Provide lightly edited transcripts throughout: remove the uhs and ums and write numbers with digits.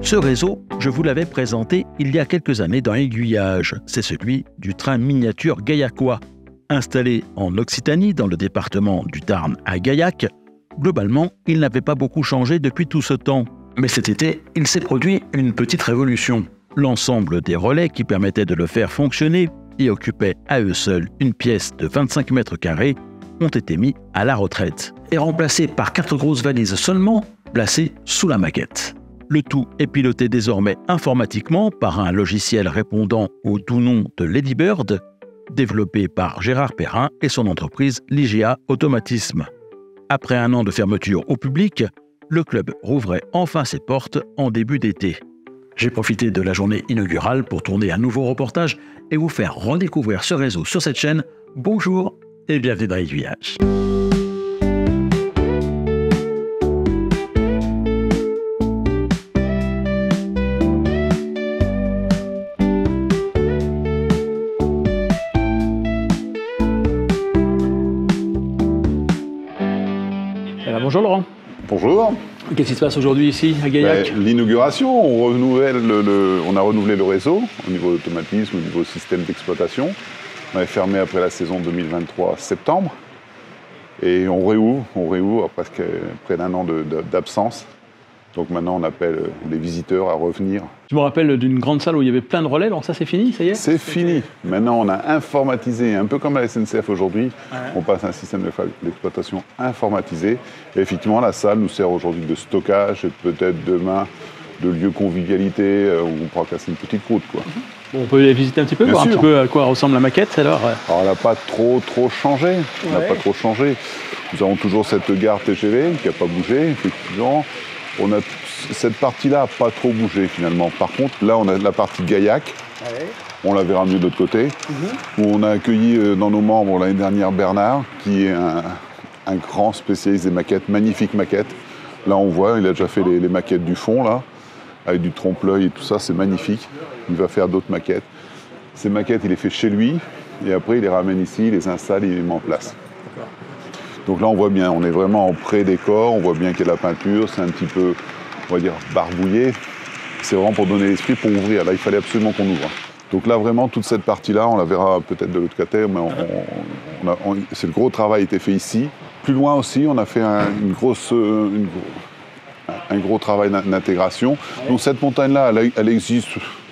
Ce réseau, je vous l'avais présenté il y a quelques années dans Aiguillage. C'est celui du train miniature gaillacois. Installé en Occitanie, dans le département du Tarn à Gaillac, globalement, il n'avait pas beaucoup changé depuis tout ce temps. Mais cet été, il s'est produit une petite révolution. L'ensemble des relais qui permettaient de le faire fonctionner et occupaient à eux seuls une pièce de 25 mètres carrés ont été mis à la retraite et remplacés par 4 grosses valises seulement placées sous la maquette. Le tout est piloté désormais informatiquement par un logiciel répondant au doux nom de Ladybird, développé par Gérard Perrin et son entreprise Ligia Automatisme. Après un an de fermeture au public, le club rouvrait enfin ses portes en début d'été. J'ai profité de la journée inaugurale pour tourner un nouveau reportage et vous faire redécouvrir ce réseau sur cette chaîne. Bonjour et bienvenue dans Aiguillage. Bonjour Laurent. Bonjour. Qu'est-ce qui se passe aujourd'hui ici à Gaillac? L'inauguration, on a renouvelé le réseau au niveau automatisme, au niveau système d'exploitation. On avait fermé après la saison 2023 septembre et on réouvre après près d'un an d'absence. Donc maintenant on appelle les visiteurs à revenir. Je me rappelle d'une grande salle où il y avait plein de relais, alors ça c'est fini, ça y est? C'est fini. Maintenant on a informatisé, un peu comme à la SNCF aujourd'hui, on passe à un système d'exploitation informatisé. Et effectivement la salle nous sert aujourd'hui de stockage et peut-être demain de lieu de convivialité où on pourra casser une petite croûte, quoi. Bon, on peut les visiter un petit peu, voir un petit peu à quoi ressemble la maquette alors. Alors elle n'a pas trop changé. Nous avons toujours cette gare TGV qui n'a pas bougé, effectivement. On a cette partie-là n'a pas trop bougé finalement. Par contre, là, on a la partie Gaillac. Ouais. On la verra mieux de l'autre côté. Où on a accueilli dans nos membres l'année dernière Bernard, qui est un grand spécialiste des maquettes, magnifique maquette. Là, on voit, il a déjà fait les maquettes du fond, là, avec du trompe-l'œil et tout ça, c'est magnifique. Il va faire d'autres maquettes. Ces maquettes, il les fait chez lui, et après, il les ramène ici, il les installe, il les met en place. Donc là, on voit bien, on est vraiment en pré-décor, on voit bien qu'il y a la peinture, c'est un petit peu, on va dire, barbouillé. C'est vraiment pour donner l'esprit, pour ouvrir. Là, il fallait absolument qu'on ouvre. Donc là, vraiment, toute cette partie-là, on la verra peut-être de l'autre côté, mais c'est le gros travail qui a été fait ici. Plus loin aussi, on a fait un gros travail d'intégration. Donc cette montagne-là, elle existe,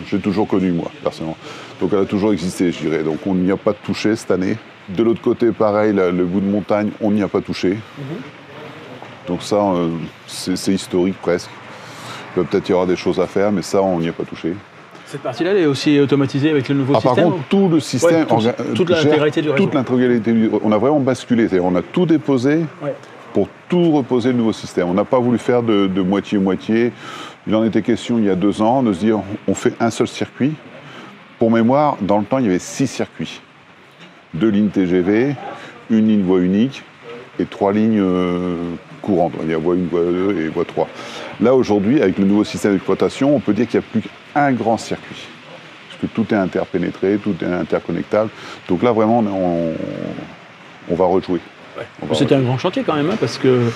j'ai toujours connu, moi, personnellement. Donc elle a toujours existé, je dirais. Donc on n'y a pas touché cette année. De l'autre côté, pareil, le bout de montagne, on n'y a pas touché. Donc ça, c'est historique presque. Peut-être y aura des choses à faire, mais ça, on n'y a pas touché. Cette partie-là, elle est aussi automatisée avec le nouveau système? Par contre, tout le système... toute l'intégralité du réseau. Toute l'intégralité du réseau. On a vraiment basculé. C'est-à-dire on a tout déposé pour tout reposer le nouveau système. On n'a pas voulu faire de moitié-moitié. Il en était question il y a 2 ans de se dire on fait un seul circuit. Pour mémoire, dans le temps, il y avait 6 circuits. 2 lignes TGV, 1 ligne voie unique et 3 lignes courantes. Il y a voie 1, voie 2 et voie 3. Là, aujourd'hui, avec le nouveau système d'exploitation, on peut dire qu'il n'y a plus qu'un grand circuit. Parce que tout est interpénétré, tout est interconnectable. Donc là, vraiment, on va rejouer. Ouais. C'était un grand chantier quand même, hein, parce que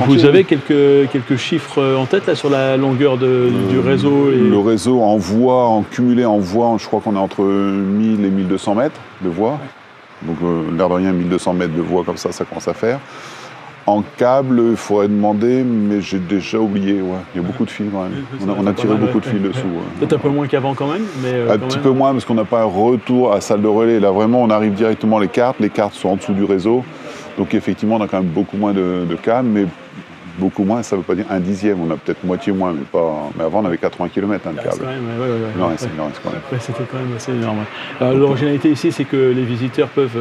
vous avez quelques chiffres en tête là, sur la longueur du réseau. Le réseau en voie, en cumulé en voie, je crois qu'on est entre 1000 et 1200 mètres de voie. Donc l'air de rien, 1200 mètres de voie comme ça commence à faire. En câble, il faudrait demander, mais j'ai déjà oublié. Ouais. Il y a beaucoup de fils quand même. On a tiré beaucoup de fils dessous. Peut-être un peu moins qu'avant quand même. Mais un petit peu moins parce qu'on n'a pas un retour à la salle de relais. Là vraiment, on arrive directement les cartes. Les cartes sont en dessous du réseau. Donc effectivement, on a quand même beaucoup moins de câbles, mais beaucoup moins, ça ne veut pas dire 1/10. On a peut-être moitié moins, mais pas. Mais avant, on avait 80 km de câble. Il en reste quand même. C'était quand même assez énorme. L'originalité ici, c'est que les visiteurs peuvent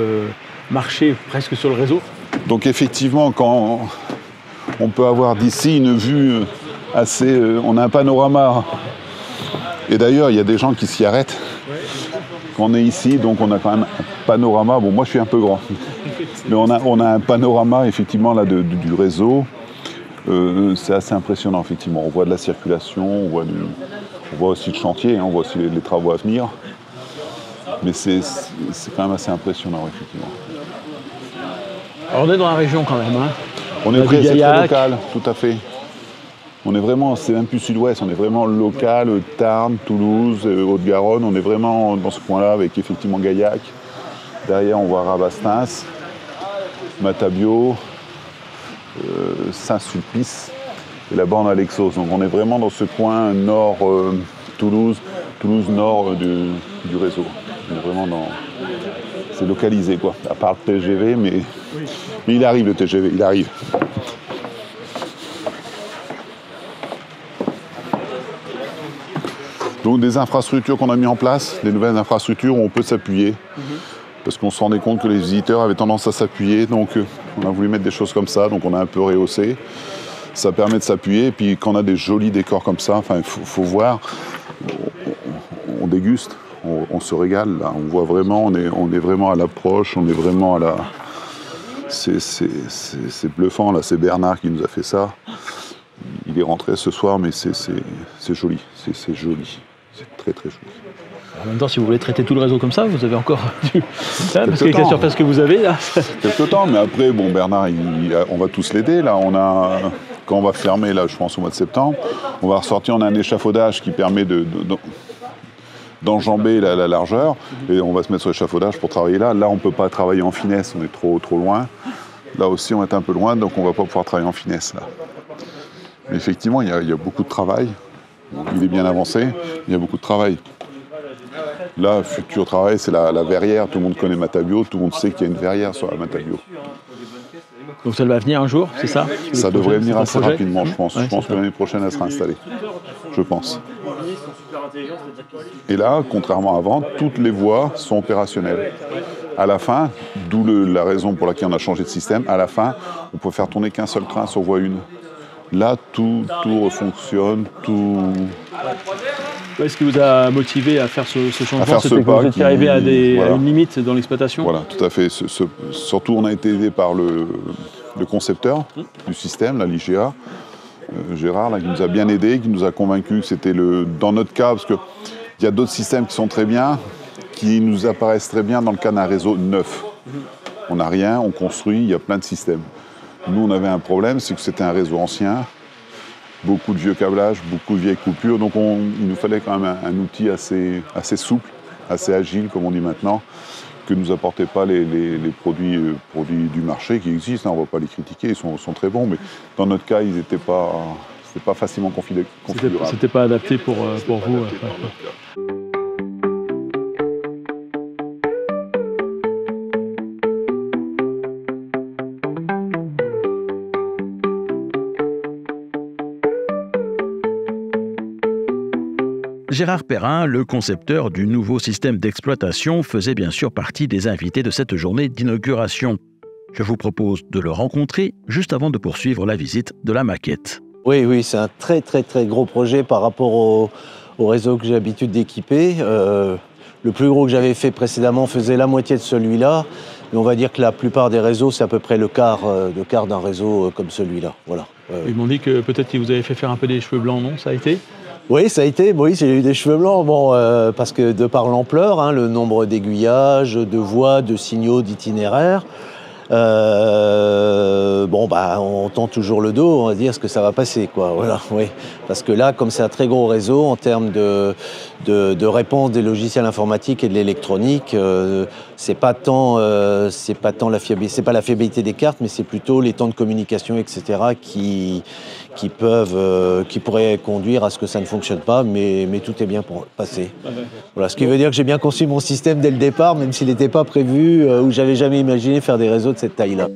marcher presque sur le réseau. Donc effectivement, quand on peut avoir d'ici une vue assez... on a un panorama. Et d'ailleurs, il y a des gens qui s'y arrêtent. Quand on est ici, donc on a quand même un panorama. Bon, moi, je suis un peu grand. Mais on a un panorama, effectivement, là, du réseau. C'est assez impressionnant, effectivement. On voit de la circulation, on voit aussi le chantier, hein, on voit aussi les travaux à venir. Mais c'est quand même assez impressionnant, effectivement. Alors on est dans la région quand même. Hein. On est très local, tout à fait. On est vraiment, c'est même plus sud-ouest, on est vraiment local, Tarn, Toulouse, Haute-Garonne, on est vraiment dans ce coin-là avec effectivement Gaillac. Derrière, on voit Rabastens, Matabiau, Saint-Sulpice, et là-bas on a l'Exos. Donc on est vraiment dans ce coin nord Toulouse nord du réseau. On est vraiment dans... C'est localisé quoi, à part le TGV, mais il arrive le TGV, il arrive. Donc des infrastructures qu'on a mis en place, des nouvelles infrastructures où on peut s'appuyer. Parce qu'on se rendait compte que les visiteurs avaient tendance à s'appuyer, donc on a voulu mettre des choses comme ça, donc on a un peu rehaussé. Ça permet de s'appuyer, et puis quand on a des jolis décors comme ça, il faut voir, on déguste, on se régale, là. On voit vraiment, on est vraiment à l'approche, on est vraiment à la... C'est bluffant, là, c'est Bernard qui nous a fait ça. Il est rentré ce soir, mais c'est joli, c'est joli, c'est très très joli. En même temps, si vous voulez traiter tout le réseau comme ça, vous avez encore du... parce qu'avec la surface que vous avez, là... Quelques temps, mais après, bon, Bernard, on va tous l'aider, là. Quand on va fermer, là, je pense au mois de septembre, on va ressortir, on a un échafaudage qui permet d'enjamber la largeur, et on va se mettre sur l'échafaudage pour travailler là. Là, on ne peut pas travailler en finesse, on est trop loin. Là aussi, on est un peu loin, donc on ne va pas pouvoir travailler en finesse, là. Mais effectivement, il y a beaucoup de travail. Il est bien avancé, il y a beaucoup de travail. Là, futur travail, c'est la verrière. Tout le monde connaît Matabiau, tout le monde sait qu'il y a une verrière sur la Matabiau. Donc ça va venir un jour, c'est ça? Ça devrait venir assez rapidement, je pense. Je pense que l'année prochaine, elle sera installée. Je pense. Et là, contrairement à avant, toutes les voies sont opérationnelles. À la fin, d'où la raison pour laquelle on a changé de système, à la fin, on peut faire tourner qu'un seul train sur voie 1. Là, tout refonctionne, tout... Qu'est-ce qui vous a motivé à faire ce changement? C'était que vous étiez arrivé à une limite dans l'exploitation? Voilà, tout à fait. Surtout, on a été aidé par le concepteur du système, la l'IGA, Gérard, là, qui nous a bien aidés, qui nous a convaincus que c'était dans notre cas, parce qu'il y a d'autres systèmes qui sont très bien, qui nous apparaissent très bien dans le cas d'un réseau neuf. On n'a rien, on construit, il y a plein de systèmes. Nous, on avait un problème, c'est que c'était un réseau ancien, beaucoup de vieux câblages, beaucoup de vieilles coupures, donc il nous fallait quand même un outil assez souple, assez agile, comme on dit maintenant, que ne nous apportaient pas les produits du marché qui existent. On ne va pas les critiquer, ils sont très bons, mais dans notre cas, ils n'étaient pas, c'était pas facilement configurables. C'était pas adapté pour vous. Gérard Perrin, le concepteur du nouveau système d'exploitation, faisait bien sûr partie des invités de cette journée d'inauguration. Je vous propose de le rencontrer juste avant de poursuivre la visite de la maquette. Oui, c'est un très gros projet par rapport au réseau que j'ai l'habitude d'équiper. Le plus gros que j'avais fait précédemment faisait la moitié de celui-là. Mais on va dire que la plupart des réseaux, c'est à peu près le quart d'un réseau comme celui-là. Voilà. Ils m'ont dit que peut-être qu'ils vous avaient fait faire un peu des cheveux blancs, non? Ça a été? Oui, ça a été. Oui, j'ai eu des cheveux blancs. Parce que de par l'ampleur, le nombre d'aiguillages, de voies, de signaux, d'itinéraires, on tend toujours le dos, on va dire ce que ça va passer, quoi. Voilà, oui. Parce que là, comme c'est un très gros réseau en termes de réponse des logiciels informatiques et de l'électronique, c'est pas tant la fiabilité, c'est pas la fiabilité des cartes, mais c'est plutôt les temps de communication, etc. qui pourraient conduire à ce que ça ne fonctionne pas, mais tout est bien pour passer. Voilà, ce qui veut dire que j'ai bien conçu mon système dès le départ, même s'il n'était pas prévu, ou j'avais jamais imaginé faire des réseaux de cette taille-là.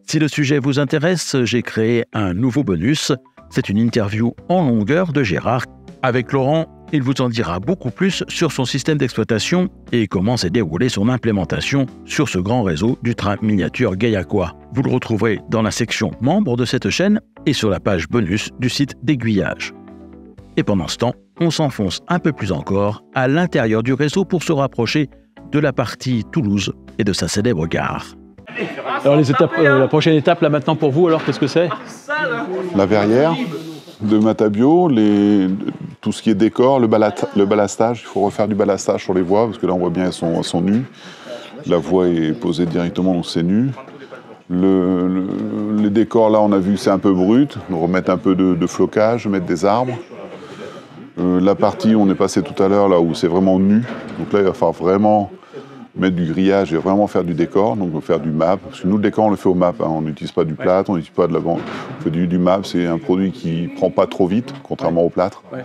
Si le sujet vous intéresse, j'ai créé un nouveau bonus. C'est une interview en longueur de Gérard. Avec Laurent, il vous en dira beaucoup plus sur son système d'exploitation et comment s'est déroulée son implémentation sur ce grand réseau du train miniature gaillacois. Vous le retrouverez dans la section membres de cette chaîne et sur la page bonus du site d'Aiguillage. Et pendant ce temps, on s'enfonce un peu plus encore à l'intérieur du réseau pour se rapprocher de la partie Toulouse et de sa célèbre gare. Alors la prochaine étape là maintenant pour vous, alors qu'est-ce que c'est? La verrière de Matabiau, tout ce qui est décor, le ballastage, il faut refaire du ballastage sur les voies, parce que là on voit bien elles sont nues. La voie est posée directement, donc c'est nu. Les décors, là on a vu que c'est un peu brut, on va remettre un peu de flocage, mettre des arbres. La partie où on est passé tout à l'heure, là où c'est vraiment nu, donc là il va falloir vraiment mettre du grillage et vraiment faire du décor, donc on va faire du MAP, parce que nous le décor on le fait au MAP, hein. On n'utilise pas du plâtre, on n'utilise pas de la bande, on fait du MAP, c'est un produit qui ne prend pas trop vite, contrairement au plâtre. Ouais.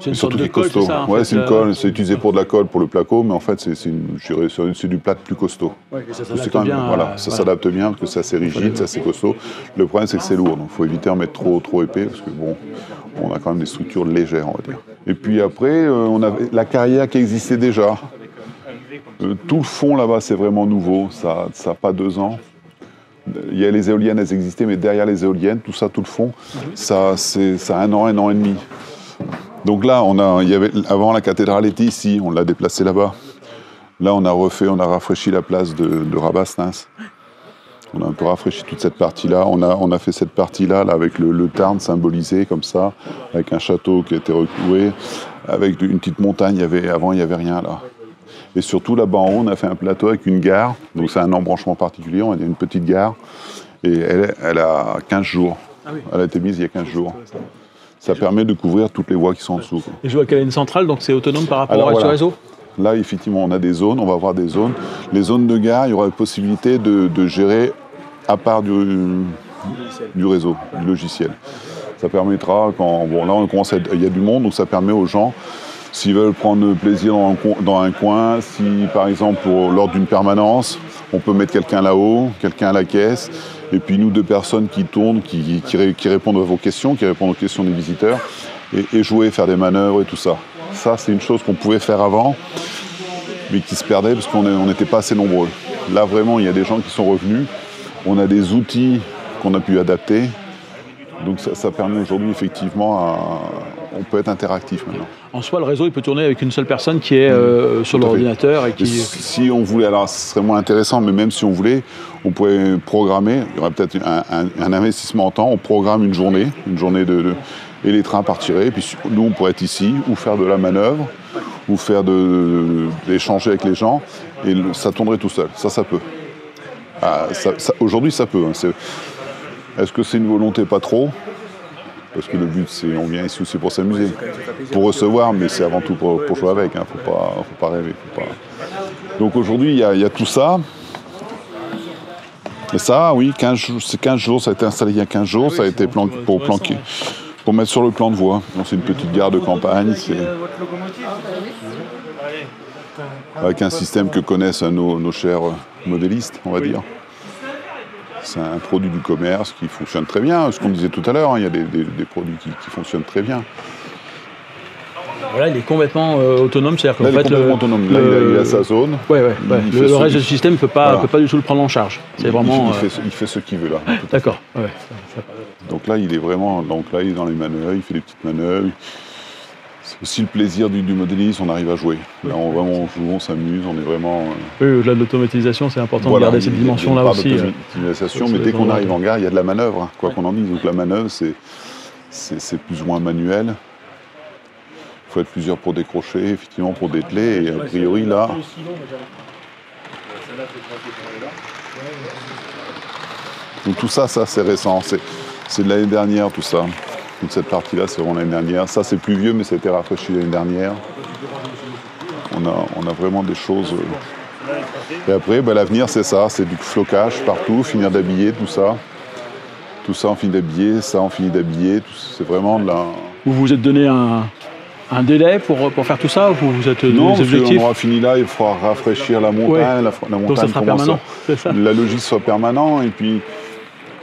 C'est une surtout sorte de colle, costaud. c'est ça, ouais, c'est une colle, c'est utilisé pour de la colle, pour le placo, mais en fait c'est du plâtre plus costaud. Ouais, et ça C'est s'adapte bien. Voilà, ça s'adapte bien parce que c'est assez rigide, c'est assez costaud. Le problème c'est que c'est lourd, donc il faut éviter d'en mettre trop épais, parce que bon, on a quand même des structures légères, on va dire. Et puis après, on avait la carrière qui existait déjà. Tout le fond là-bas, c'est vraiment nouveau, ça n'a pas 2 ans. Il y a les éoliennes, elles existaient, mais derrière les éoliennes, tout le fond, ça a 1 an, 1 an et demi. Donc là, avant la cathédrale était ici, on l'a déplacée là-bas. Là, on a rafraîchi la place de Rabastens. On a un peu rafraîchi toute cette partie-là. On a fait cette partie-là là, avec le Tarn symbolisé comme ça, avec un château qui a été recloué, avec une petite montagne. Avant, il n'y avait rien là. Et surtout, là-bas en haut, on a fait un plateau avec une gare. Donc c'est un embranchement particulier, on a une petite gare. Et elle a 15 jours. Ah oui. Elle a été mise il y a 15 jours. Ça permet de couvrir toutes les voies qui sont en dessous. Et je vois qu'elle a une centrale, donc c'est autonome par rapport à ce réseau ? Là, effectivement, on a des zones, on va avoir des zones. Les zones de gare, il y aura la possibilité de gérer à part du réseau, du logiciel. Ça permettra, là, il y a du monde, donc ça permet aux gens, s'ils veulent prendre plaisir dans un coin, si par exemple, lors d'une permanence, on peut mettre quelqu'un là-haut, quelqu'un à la caisse, et puis nous, 2 personnes qui tournent, qui répondent à vos questions, qui répondent aux questions des visiteurs, et jouer, faire des manœuvres et tout ça. Ça, c'est une chose qu'on pouvait faire avant, mais qui se perdait parce qu'on n'était pas assez nombreux. Là, vraiment, il y a des gens qui sont revenus. On a des outils qu'on a pu adapter. Donc ça permet aujourd'hui, effectivement, on peut être interactif maintenant. En soi, le réseau, il peut tourner avec une seule personne qui est sur l'ordinateur. Et si on voulait, alors ce serait moins intéressant, mais même si on voulait, on pourrait programmer, il y aurait peut-être un investissement en temps, on programme une journée et les trains partiraient, et puis nous on pourrait être ici, ou faire de la manœuvre, ou faire d'échanger avec les gens, et ça tournerait tout seul, ça peut. Aujourd'hui ça peut. Est-ce que c'est une volonté pas trop ? Parce que le but, on vient ici aussi pour s'amuser, pour recevoir, mais c'est avant tout pour jouer avec, hein. Faut pas rêver. Donc aujourd'hui, il y a tout ça. Et ça, oui, 15 jours, ça a été installé il y a 15 jours, ça a été planqué, pour mettre sur le plan de voie. Donc c'est une petite gare de campagne, avec un système que connaissent nos chers modélistes, on va dire. C'est un produit du commerce qui fonctionne très bien. Ce qu'on disait tout à l'heure, hein, il y a des produits qui fonctionnent très bien. Voilà, il est complètement autonome, c'est-à-dire qu'en fait, complètement autonome. Là, il a sa zone. Le reste du système ne peut pas du tout le prendre en charge. C'est vraiment. Il fait ce qu'il veut là. D'accord. Ouais. Donc là, il est dans les manœuvres, il fait des petites manœuvres. C'est aussi le plaisir du modélisme, on arrive à jouer. Là, on joue, on s'amuse, on est vraiment... Oui, au-delà de l'automatisation, c'est important de garder cette dimension-là aussi. L'automatisation, mais dès qu'on arrive en gare, il y a de la manœuvre, hein, quoi qu'on en dise. Donc la manœuvre, c'est plus ou moins manuel. Il faut être plusieurs pour décrocher, effectivement, pour dételer. Et a priori, là... Donc tout ça, c'est récent. C'est de l'année dernière, tout ça. Toute cette partie-là, c'est vraiment l'année dernière. Ça, c'est plus vieux, mais ça a été rafraîchi l'année dernière. On a vraiment des choses... Et après, l'avenir, c'est ça. C'est du flocage partout, finir d'habiller, tout ça. Tout ça, on finit d'habiller. Ça, on finit d'habiller. C'est vraiment de la... Vous vous êtes donné un délai pour faire tout ça, ou vous êtes non, des objectifs ? Non, on aura fini là, il faudra rafraîchir la montagne. Ouais. La montagne. Donc ça sera permanent, c'est ça ? La logique soit permanent, et puis...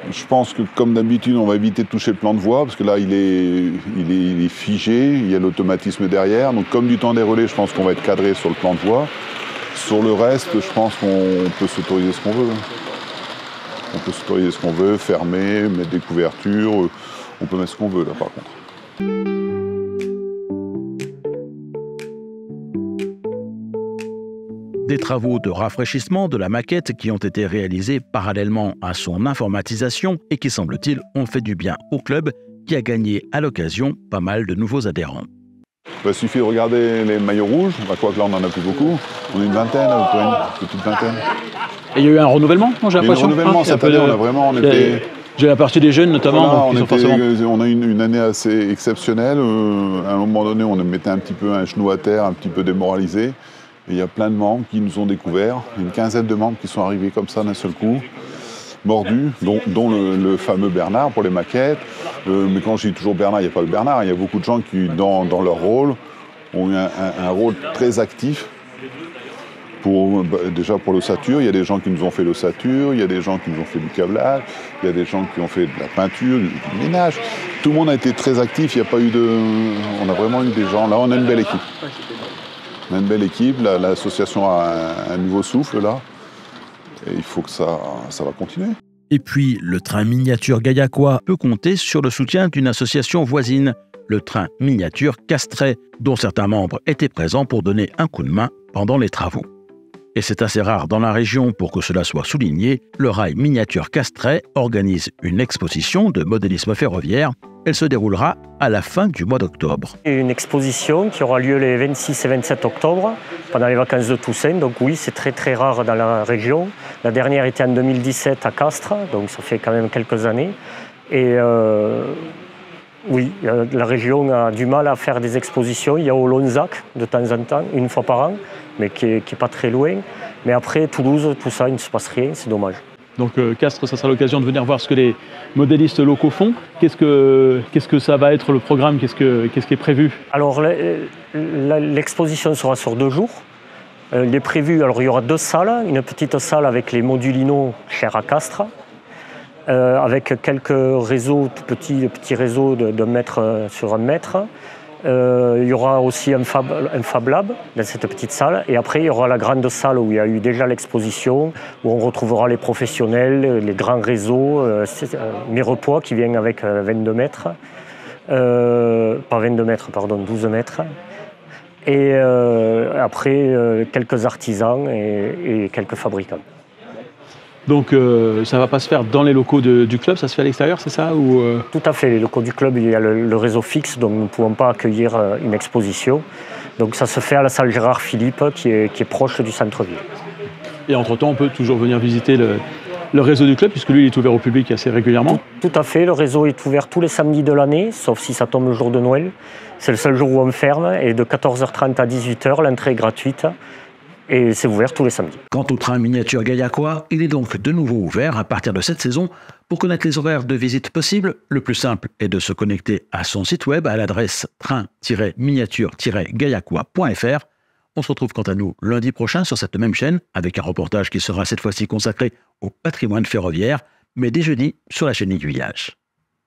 Je pense que, comme d'habitude, on va éviter de toucher le plan de voie, parce que là, il est figé, il y a l'automatisme derrière. Donc, comme du temps des relais, je pense qu'on va être cadré sur le plan de voie. Sur le reste, je pense qu'on peut s'autoriser ce qu'on veut. On peut s'autoriser ce qu'on veut, fermer, mettre des couvertures. On peut mettre ce qu'on veut, là, par contre. Des travaux de rafraîchissement de la maquette qui ont été réalisés parallèlement à son informatisation et qui, semble-t-il, ont fait du bien au club qui a gagné à l'occasion pas mal de nouveaux adhérents. Il suffit de regarder les maillots rouges, quoique là on n'en a plus beaucoup. On est une vingtaine, à peu près, une petite vingtaine. Et il y a eu un renouvellement, j'ai l'impression. Il y a eu un renouvellement cette année, on a vraiment... J'ai la partie des jeunes notamment. Voilà, on a eu une année assez exceptionnelle. À un moment donné, on mettait un petit peu un genou à terre, un petit peu démoralisé. Et il y a plein de membres qui nous ont découverts. Une quinzaine de membres qui sont arrivés comme ça d'un seul coup, mordus, dont le fameux Bernard pour les maquettes. Mais quand je dis toujours Bernard, il n'y a pas que Bernard. Il y a beaucoup de gens qui, dans leur rôle, ont eu un rôle très actif. Déjà pour l'ossature, il y a des gens qui nous ont fait l'ossature, il y a des gens qui nous ont fait du câblage, il y a des gens qui ont fait de la peinture, du ménage. Tout le monde a été très actif, il n'y a pas eu on a vraiment eu des gens. Là, on a une belle équipe. On a une belle équipe, l'association a un nouveau souffle là. Et il faut que ça va continuer. Et puis, le train miniature gaillacois peut compter sur le soutien d'une association voisine, le train miniature Castrais, dont certains membres étaient présents pour donner un coup de main pendant les travaux. Et c'est assez rare dans la région pour que cela soit souligné, le rail miniature Castrais organise une exposition de modélisme ferroviaire. Elle se déroulera à la fin du mois d'octobre. Une exposition qui aura lieu les 26 et 27 octobre, pendant les vacances de Toussaint. Donc oui, c'est très très rare dans la région. La dernière était en 2017 à Castres, donc ça fait quand même quelques années. Et oui, la région a du mal à faire des expositions. Il y a Olonzac de temps en temps, une fois par an, mais qui est pas très loin. Mais après, Toulouse, tout ça, il ne se passe rien, c'est dommage. Donc Castres, ça sera l'occasion de venir voir ce que les modélistes locaux font. Qu'est-ce que ça va être le programme? Qu'est-ce qui est prévu? Alors l'exposition sera sur 2 jours. Il est prévu, alors il y aura 2 salles. Une petite salle avec les modulino chers à Castres, avec quelques réseaux, tout petits réseaux de mètre sur 1 mètre. Il y aura aussi un Fab Lab dans cette petite salle. Et après, il y aura la grande salle où il y a eu déjà l'exposition, où on retrouvera les professionnels, les grands réseaux, Mirepoix qui vient avec 22 mètres. Pas 22 mètres, pardon, 12 mètres. Et après, quelques artisans et quelques fabricants. Donc ça ne va pas se faire dans les locaux du club, ça se fait à l'extérieur, c'est ça ou Tout à fait, les locaux du club, il y a le réseau fixe, donc nous ne pouvons pas accueillir une exposition. Donc ça se fait à la salle Gérard Philippe, qui est proche du centre-ville. Et entre-temps, on peut toujours venir visiter le réseau du club, puisque lui, il est ouvert au public assez régulièrement. Tout à fait, le réseau est ouvert tous les samedis de l'année, sauf si ça tombe le jour de Noël. C'est le seul jour où on ferme, et de 14h30 à 18h, l'entrée est gratuite. Et c'est ouvert tous les samedis. Quant au train miniature gaillacois, il est donc de nouveau ouvert à partir de cette saison. Pour connaître les horaires de visite possibles, le plus simple est de se connecter à son site web à l'adresse train-miniature-gaillacois.fr. On se retrouve quant à nous lundi prochain sur cette même chaîne avec un reportage qui sera cette fois-ci consacré au patrimoine ferroviaire, mais dès jeudi sur la chaîne Aiguillage.